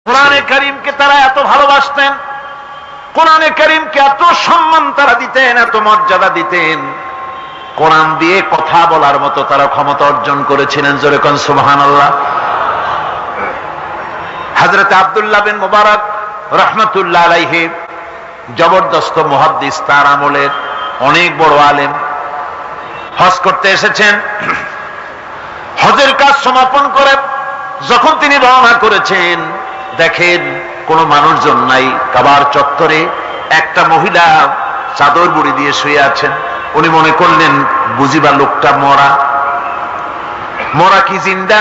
কোরআনে কারীমকে তারা এত ভালোবাসতেন, কোরআনে কারীমকে এত সম্মান তারা দিতেন, এত মর্যাদা দিতেন, কোরআন দিয়ে কথা বলার মতো তারা ক্ষমতা অর্জন করেছিলেন। জোরে কোন সুবহানাল্লাহ। হযরত আব্দুল্লাহ বিন মুবারক রাহমাতুল্লাহ আলাইহি জবরদস্ত মুহাদ্দিস, তার আমলের অনেক বড় আলেম, হজ করতে এসেছেন। হজের কাজ সমাপন করে যখন তিনি রওনা করেছেন, দেখেন কোনো মানুষজন নাই। কাবার চত্বরে একটা মহিলা চাদর মুড়ি দিয়ে শুয়ে আছেন। উনি মনে করলেন বুঝিবা লোকটা মরা, মরা কি জিন্দা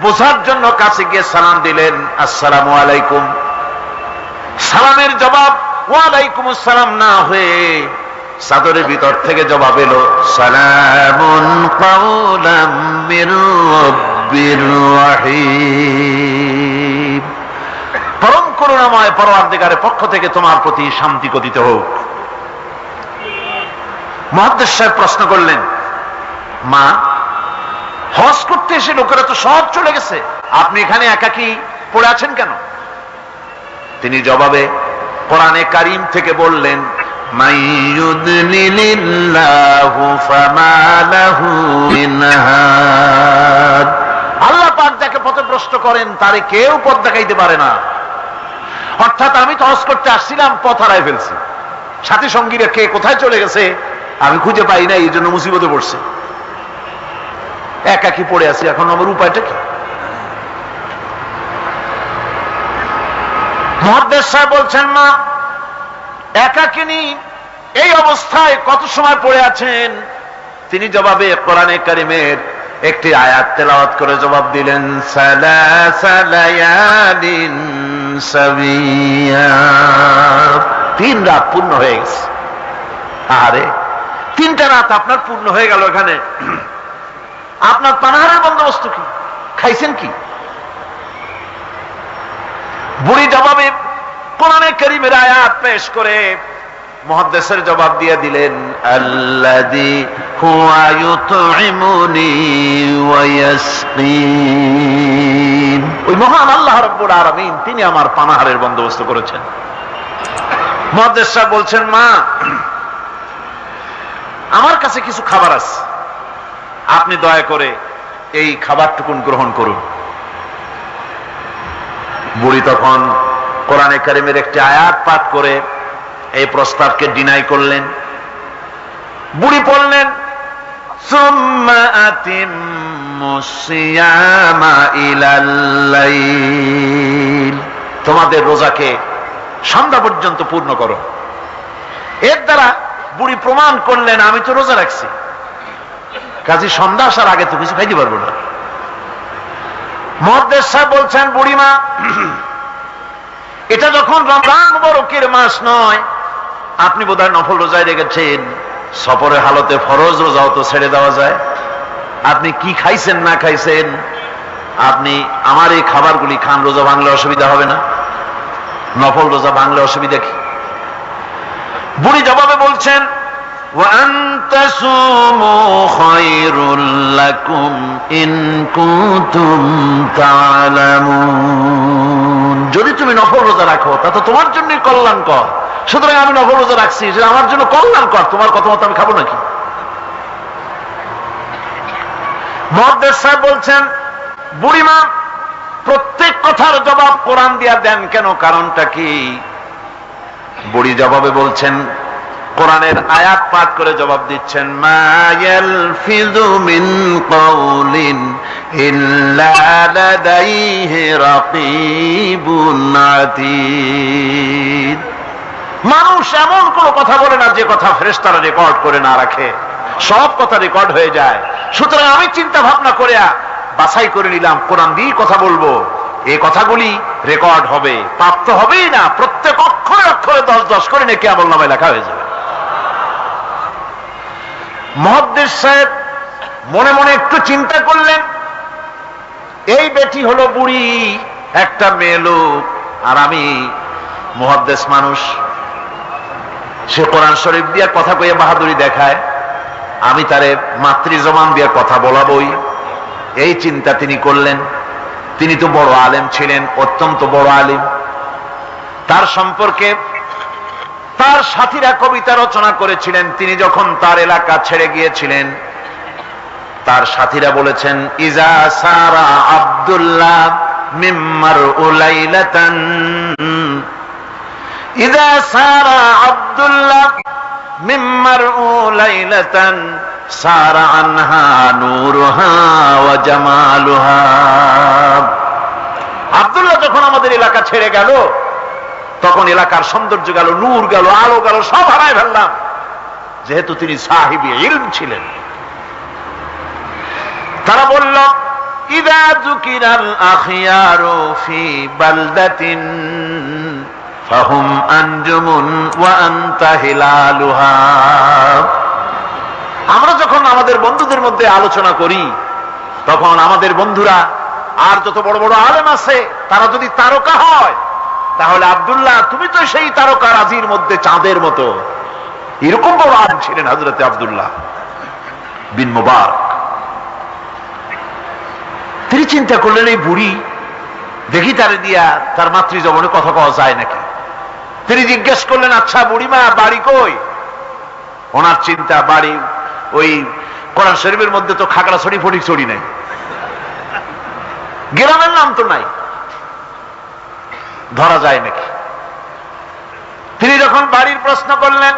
বোঝার জন্য কাছে গিয়ে সালাম দিলেন, আসসালামু আলাইকুম। সালামের জবাব ওয়ালাইকুম আসসালাম না হয়ে চাদরের ভিতর থেকে জবাব এলো, সালামুন কাওলাম মির রাব্বির রহিম। পরম করুণাময় পরওয়ারদিগারের পক্ষ থেকে তোমার প্রতি শান্তি কথিত হোক। মুহাদ্দিস সাহেব প্রশ্ন করলেন, মা, হজ করতে এসে লোকেরা তো সব চলে গেছে, আপনি এখানে একাকী পড়ে আছেন কেন? তিনি জবাবে কোরআনে কারীম থেকে বললেন, মাইয়ুদলিলিল্লাহু ফামা লাহু মিন হাদ। আল্লাহ পাক যাকে পথভ্রষ্ট করেন তারে কেউ পথ দেখাইতে পারে না। অর্থাৎ আমি তো হজ করতে আসছিলাম, পথ হারাই ফেলছি, সাথী সঙ্গীরা কে কোথায় চলে গেছে আমি খুঁজে পাই না, এই জন্য মুসিবতে পড়ছি, একাকী পড়ে আছি, এখন আমার উপায়টা কি? মুহাদ্দিস সাহেব বলছেন, মা, একাকিনী এই অবস্থায় কত সময় পড়ে আছেন? তিনি জবাবে কোরআনে কারীমের একটি আয়াত তেলাওয়াত করে জবাব দিলেন, সালাসা লায়ালিন সাবিয়া। 3 রাত পূর্ণ হয়ে গেছে। আরে 3টা রাত আপনার পূর্ণ হয়ে গেল, এখানে আপনার পানাহারের বন্দোবস্ত কি? খাইছেন কি? বুড়ি জবাবে কোরআনে কারীমের আয়াত পেশ করে মুহাদ্দিসের জবাব দিয়ে দিলেন, আল্লাযী হুয়া ইউতঈমুনি ওয়া ইয়াসকিন। ওই মহান আল্লাহ রাব্বুল আলামিন তিনি আমার পানাহারের বন্দোবস্ত করেছেন। মুহাদ্দিস সাহেব বলছেন, মা, আমার কাছে কিছু খাবার আছে, আপনি দয়া করে এই খাবারটুকুন গ্রহণ করুন। বুড়ি তখন কোরআনে কারীমের একটি আয়াত পাঠ করে এই প্রস্তাবকে ডিনাই করলেন। বুড়ি পড়লেন, সুম্মা আতিম্মুস সিয়ামা ইলাল লাইল। তোমাদের রোজাকে সন্ধ্যা পর্যন্ত পূর্ণ করো। এর দ্বারা বুড়ি প্রমাণ করলেন আমি তো রোজা রাখছি, কাজে সন্ধ্যা আসার আগে তো কিছু খাইতে পারবো না। মুহাদ্দিস সাহেব বলছেন, বুড়িমা, এটা যখন রমজান মুবারকের মাস নয়, আপনি বোধহয় নফল রোজায় রেখেছেন, সফরের হালতে ফরজ রোজাও তো ছেড়ে দেওয়া যায়। আপনি কি খাইছেন না খাইছেন, আপনি আমার এই খাবারগুলি খান, রোজা ভাঙলে অসুবিধা হবে না? নফল রোজা ভাঙলে অসুবিধা কি? বুড়ি জবাবে বলছেন, ওয়া আনতা সুমু খায়রুল লাকুম ইন কুনতুম তা'লামুন। যদি তুমি নফল রোজা রাখো তা তো তোমার জন্যই কল্যাণকর, সুতরাং আমি নফল রোজা রাখছি, সেটা আমার জন্য কল্যাণকর, তোমার কথা মতো আমি খাবো নাকি? মুহাদ্দিস সাহেব বলছেন, বুড়িমা, প্রত্যেক কথার জবাব কোরআন দিয়া দেন কেন, কারণটা কি? বুড়ি জবাবে বলছেন, কোরআনের আয়াত পাঠ করে জবাব দিচ্ছেন, মা ইয়ালফিযু মিন কাওলিন ইল্লা লাদাইহি রাকীবুন আতীদ। মানুষ এমন কোন কথা বলে না যে কথা ফেরেশতারা রেকর্ড করে না রাখে, সব কথা রেকর্ড হয়ে যায়। সুতরাং আমি চিন্তা ভাবনা করে বাছাই করে নিলাম, কোরআন দিয়ে কথা বলবো, এই কথাগুলি রেকর্ড হবে, প্রাপ্ত হবেই না, প্রত্যেক অক্ষরে অক্ষরে 10-10 করে নেকি আমলনামায় লেখা হয়ে যাবে। মুহাদ্দিস সাহেব মনে মনে একটু চিন্তা করলেন, এই বেটি হলো বুড়ি, একটা মেয়ে লোক, আর আমি মুহাদ্দিস মানুষ, সে কোরআন শরীফ দিয়ে কথা কইয়া বাহাদুরি দেখায়, আমি তারে মাতৃ জবান দিয়ে কথা বলাবই, এই চিন্তা তিনি করলেন। তিনি তো বড় আলেম ছিলেন, অত্যন্ত বড় আলেম। তার সম্পর্কে তার সাথীরা কবিতা রচনা করেছিলেন। তিনি যখন তার এলাকা ছেড়ে গিয়েছিলেন, তার সাথীরা বলেছেন, ইজা সারা আব্দুল্লাহ মিম্মার উলাইলাতান, ইজা সারা আব্দুল্লাহ মিম্মার উলাইলাতান সারা আনহা নূরুহা ওয়া জামালুহা। আব্দুল্লাহ যখন আমাদের এলাকা ছেড়ে গেল, তখন এলাকার সৌন্দর্য গেল, নূর গেল, আলো গেল, সব হারায় ফেললাম, যেহেতু তিনি সাহিবি ইলম ছিলেন। তারা বলল, ইযা যুকিরাল আখিয়ারু ফি বালদাতিন ফাহুম আনজুমুন ওয়া আনতা হিলালুহা। আমরা যখন আমাদের বন্ধুদের মধ্যে আলোচনা করি, তখন আমাদের বন্ধুরা আর যত বড় বড় আলেম আছে, তারা যদি তারকা হয়, তাহলে আব্দুল্লাহ তুমি তো সেই তারকা রাজির মধ্যে চাঁদের মতো। এরকম বড় আলেম ছিলেন হযরত আব্দুল্লাহ বিন মুবারক। তিনি চিন্তা করলেন, এই বুড়ি দেখি তারে দিয়া তার মাতৃজবনে কথা কওয়া যায় নাকি। তিনি জিজ্ঞেস করলেন, আচ্ছা বুড়িমা, বাড়ি কই? ওনার চিন্তা, বাড়ি ওই কোরআন শরীফের মধ্যে তো খাগড়াছড়ি ফটিকছড়ি নাই, গ্রামের নাম তো নাই, ধরা যায় নাকি। তিনি যখন বাড়ির প্রশ্ন করলেন,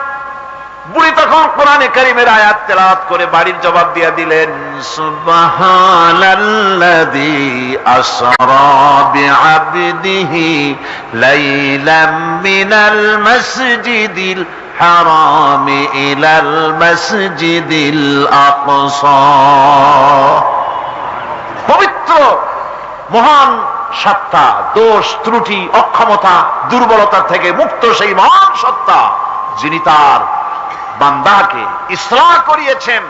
বুড়ি তখন কোরআনে কারীমের আয়াত তেলাওয়াত করে বাড়ির জবাব দিয়ে দিলেন, সুবহানাল্লাযী আসরা বিআবদিহি লাইলাম মিনাল মাসজিদিল হারাম ইলাল মাসজিদিল আকসা। পবিত্র মহান সত্তা, দোষ ত্রুটি অক্ষমতা দুর্বলতা থেকে মুক্ত সেই মহান সত্তা, যিনি তার বান্দাকে ইসলাহ করিয়েছেন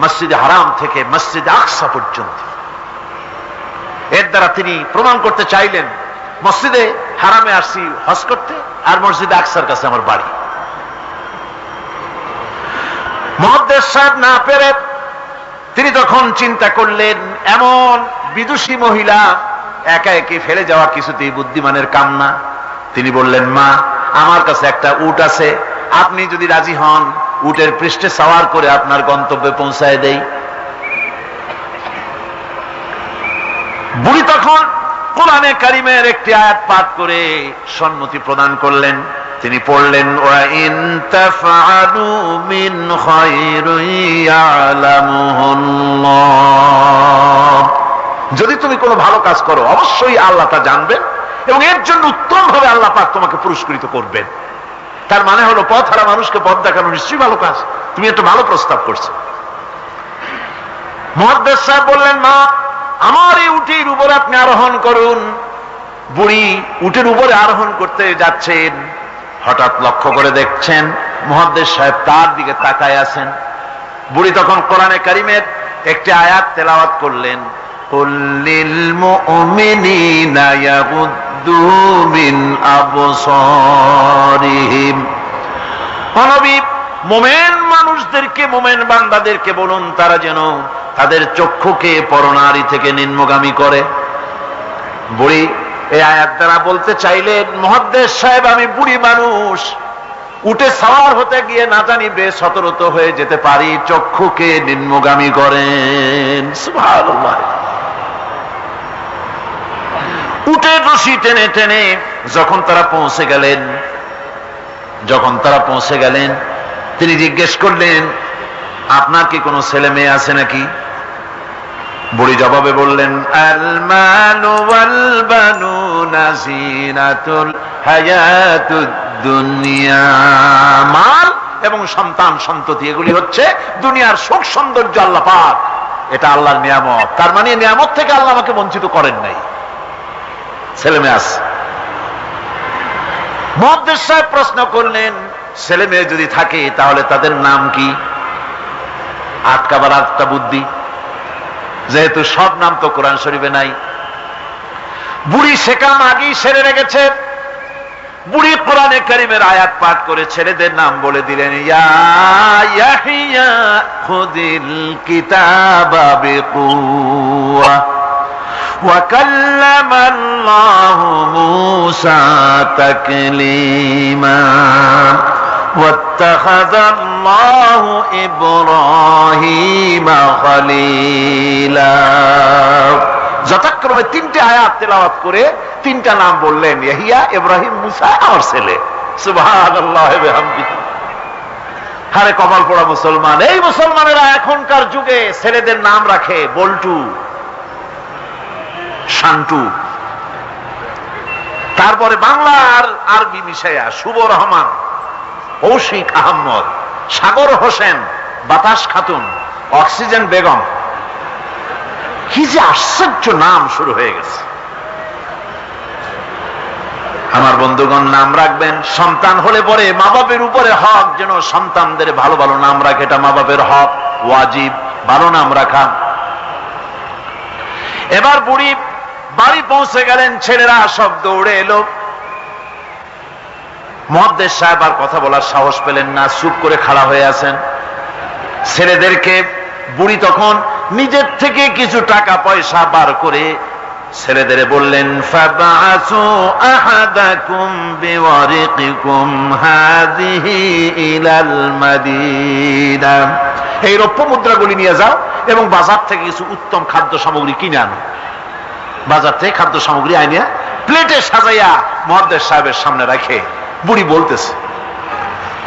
মসজিদে হারাম থেকে মসজিদে আকসা পর্যন্ত। এর দ্বারা তিনি প্রমাণ করতে চাইলেন, মসজিদে হারামে আসছি হজ করতে, আর মসজিদে আকসার কাছে আমার বাড়ি। মুহাদ্দিস সাহেব না পেরে তিনি তখন চিন্তা করলেন, এমন বিদুষী মহিলা একা একে ফেলে যাওয়া কিছুতেই বুদ্ধিমানের কাম না। তিনি বললেন, মা, আমার কাছে একটা উট আছে, আপনি যদি রাজি হন, উটের পৃষ্ঠে সওয়ার করে আপনার গন্তব্যে পৌঁছায় দেই। বুড়ি তখন কোরআনে কারীমের একটি আয়াত পাঠ করে সম্মতি প্রদান করলেন। তিনি পড়লেন, ওয়া ইন তাফআলু মিন খায়রিন ইয়ালামুহুল্লাহ। যদি তুমি কোনো ভালো কাজ করো, অবশ্যই আল্লাহ তা জানবেন এবং এর জন্য উত্তম ভাবে আল্লাহ পাক তোমাকে পুরস্কৃত করবেন। তার মানে হলো, পথ হারা মানুষকে পথ দেখানো নিশ্চয়ই ভালো কাজ। তুমি একটা ভালো প্রস্তাব করছো। মুহাদ্দিস সাহেব বললেন, মা, আমার এই উটের উপরে আপনি আরোহণ করুন। বুড়ি উটের উপরে আরোহণ করতে যাচ্ছেন, হঠাৎ লক্ষ্য করে দেখছেন মুহাদ্দিস সাহেব তার দিকে তাকায় আছেন। বুড়ি তখন কোরআনে কারীমের একটি আয়াত তেলাওয়াত করলেন, কুল লিল মুমিনিনা ইয়াগুদ্দু মিন আবসারিহিম। নবী, মুমিন মানুষদেরকে, মুমিন বান্দাদেরকে বলুন, তারা যেন তাদের চক্ষুকে পরনারী থেকে নিম্নগামী করে। বুড়ি এই আয়াত দ্বারা বলতে চাইলেন, মুহাদ্দিস সাহেব, আমি বুড়ি মানুষ, উঠে সাওয়ার হতে গিয়ে না জানি বেসতর্ক হয়ে যেতে পারি, চক্ষুকে নিম্নগামী করেন। সুবহানাল্লাহ। উটের রশি টেনে টেনে যখন তারা পৌঁছে গেলেন, তিনি জিজ্ঞেস করলেন, আপনার কি কোনো ছেলে মেয়ে আছে নাকি? বুড়ি জবাবে বললেন, আল মালু ওয়াল বানুনা জিনাতুল হায়াতুদ দুনিয়া। মাল এবং সন্তান সন্ততি এগুলি হচ্ছে দুনিয়ার সুখ সৌন্দর্য, আল্লাহ পাক, এটা আল্লাহর নিয়ামত। তার মানে নিয়ামত থেকে আল্লাহ আমাকে বঞ্চিত করেন নাই, ছেলে মেয়ে আছে। মুহাদ্দিস সাহেব প্রশ্ন করলেন, ছেলে মেয়ে যদি থাকে তাহলে তাদের নাম কি? আটকাবার আটটা বুদ্ধি, যেহেতু সব নাম তো কোরআন শরীফে নাই। বুড়ি সে কাম আগেই সেরে রেখেছে। বুড়ি কোরআনে কারীমের আয়াত পাঠ করে ছেলেদের নাম বলে দিলেন, ইয়া ইয়াহইয়া খুযিল কিতাবা বিকুওয়া وكلم الله موسى تكليما واتخذ الله إبراهيم خليلا। যথাক্রমে তিনটি আয়াত তেলাওয়াত করে তিনটা নাম বললেন, ইয়াহিয়া, ইব্রাহিম, মুসা, আমার ছেলে। সুবহানাল্লাহ ওয়া বিহামদিহি। আরে কপাল পোড়া মুসলমান! এই মুসলমানেরা এখনকার যুগে ছেলেদের নাম রাখে বল্টু, শান্টু, তারপরে বাংলা আর আরবি মিশাইয়া শুভ রহমান, কৌশিক আহমদ, সাগর হোসেন, বাতাস খাতুন, অক্সিজেন বেগম। কি যে আশ্চর্য নাম শুরু হয়ে গেছে। আমার বন্ধুগণ, নাম রাখবেন, সন্তান হলে পরে মা বাপের উপরে হক যেন সন্তানদের ভালো ভালো নাম রাখে। এটা মা বাপের হক, ওয়াজিব, ভালো নাম রাখা। এবার বুড়ি বাড়ি পৌঁছে গেলেন, ছেলেরা সব দৌড়ে এলো। মুহাদ্দিস সাহেব আর কথা বলার সাহস পেলেন না, চুপ করে খাড়া হয়ে আছেন। ছেলেদেরকে বুড়ি তখন নিজের থেকে কিছু টাকা পয়সা বার করে ছেলেদের বললেন, ফাবাসু আহাদাকুম বিওয়ারিকিকুম হাযিহি ইলাল মাদিনা, এই রৌপ্য মুদ্রাগুলি নিয়ে যাও এবং বাজার থেকে কিছু উত্তম খাদ্য সামগ্রী কিনে আনো। বাজার থেকে খাদ্য সামগ্রী আনিয়া প্লেটে সাজাইয়া মুহাদ্দিস সাহেবের সামনে রাখে বুড়ি বলতেছে,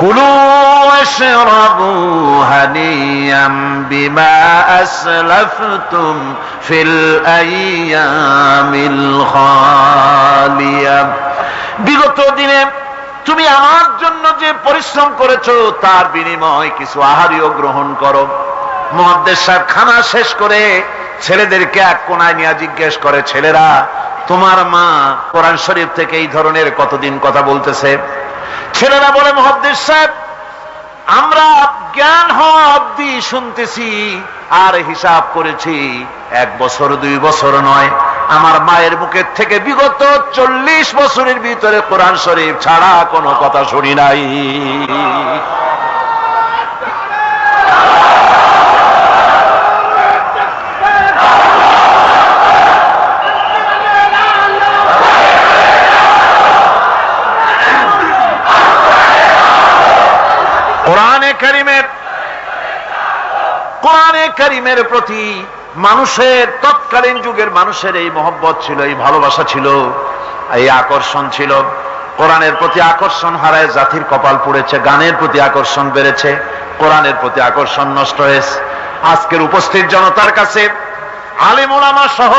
কুলু ওয়াশরাবু হানিয়াম বিমা আসলাফতুম ফিল আইয়ামিল খালিয়া। বিগত দিনে তুমি আমার জন্য যে পরিশ্রম করেছো তার বিনিময়ে কিছু আহারও গ্রহণ করো। মুহাদ্দিস সাহেব খানা শেষ করে ছেলেদেরকে এক কোনায় নিয়ে জিজ্ঞেস করে, ছেলেরা, তোমার মা কোরআন শরীফ থেকে এই ধরনের কতদিন কথা বলতেছে? ছেলেরা বলে, মুহাদ্দিস সাহেব, আমরা জ্ঞান হওয়া অবধি শুনতেছি আর হিসাব করেছি 1 বছর 2 বছর নয়, আমার মায়ের মুখের থেকে বিগত 40 বছরের ভিতরে কোরআন শরীফ ছাড়া কোনো কথা শুনি নাই। কোরআনে কারীমের প্রতি মানুষের, তৎকালীন যুগের মানুষের এই মহব্বত ছিল, এই ভালোবাসা ছিল, এই আকর্ষণ ছিল। কোরআনের প্রতি আকর্ষণ হারায় জাতির কপাল পুড়েছে। গানের প্রতি আকর্ষণ বেড়েছে, কোরআনের প্রতি আকর্ষণ নষ্ট হয়েছে। আজকের উপস্থিত জনতার কাছে আলেম ওলামা সহ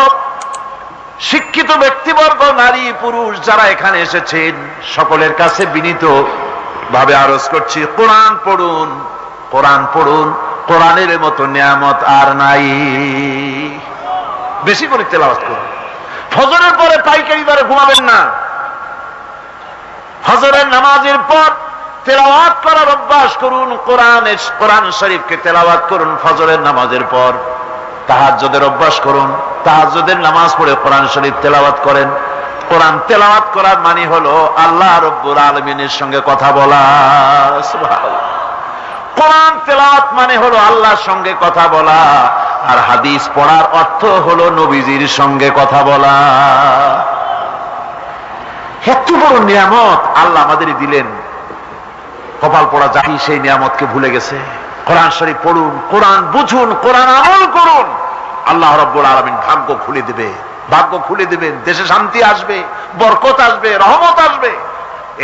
শিক্ষিত ব্যক্তিবর্গ, নারী পুরুষ যারা এখানে এসেছেন, সকলের কাছে বিনীত ভাবে আরজ করছি, কোরআন পড়ুন, কোরআন পড়ুন। কোরআনের মতো নিয়ামত আর নাই। বেশি করে তেলাওয়াত করুন। ফজরের পরে পাইকারি দরে ঘুমাবেন না। ফজরের নামাজের পর তেলাওয়াত করার অভ্যাস করুন। কোরআন শরীফকে তেলাওয়াত করুন ফজরের নামাজের পর। তাহাজ্জুদের অভ্যাস করুন, তাহাজ্জুদের নামাজ পড়ে কোরআন শরীফ তেলাওয়াত করেন। কোরআন তেলাওয়াত করার মানে হলো আল্লাহ রাব্বুল আলামিনের সঙ্গে কথা বলা। সুবহানাল্লাহ। কোরআন তেলাওয়াত মানে হলো আল্লাহর সঙ্গে কথা বলা, আর হাদিস পড়ার অর্থ হলো নবীজির সঙ্গে কথা বলা। এত বড় নিয়ামত আল্লাহ আমাদের দিলেন, কপাল পড়া জাতি সেই নিয়ামতকে ভুলে গেছে। কোরআন শরীফ পড়ুন, কোরআন বুঝুন, কোরআন আমল করুন। আল্লাহ রাব্বুল আলামিন ভাগ্য খুলে দেবে, ভাগ্য খুলে দেবেন। দেশে শান্তি আসবে, বরকত আসবে, রহমত আসবে।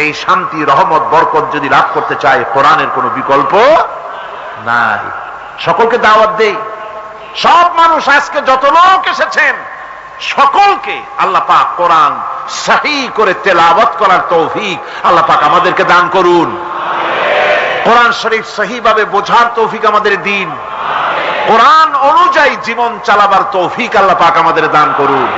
এই শান্তি, রহমত, বরকত যদি লাভ করতে চায়, কোরআনের কোনো বিকল্প নাই। সকলকে দাওয়াত দেই, সব মানুষ আজকে যত লোক এসেছেন সকলকে আল্লাহ পাক কোরআন সহিহ করে তেলাওয়াত করার তৌফিক আল্লাহ পাক আমাদেরকে দান করুন। কোরআন শরীফ সহিহ ভাবে বোঝার তৌফিক আমাদের দিন। কোরআন অনুযায়ী জীবন চালাবার তৌফিক আল্লাহ পাক আমাদের দান করুন।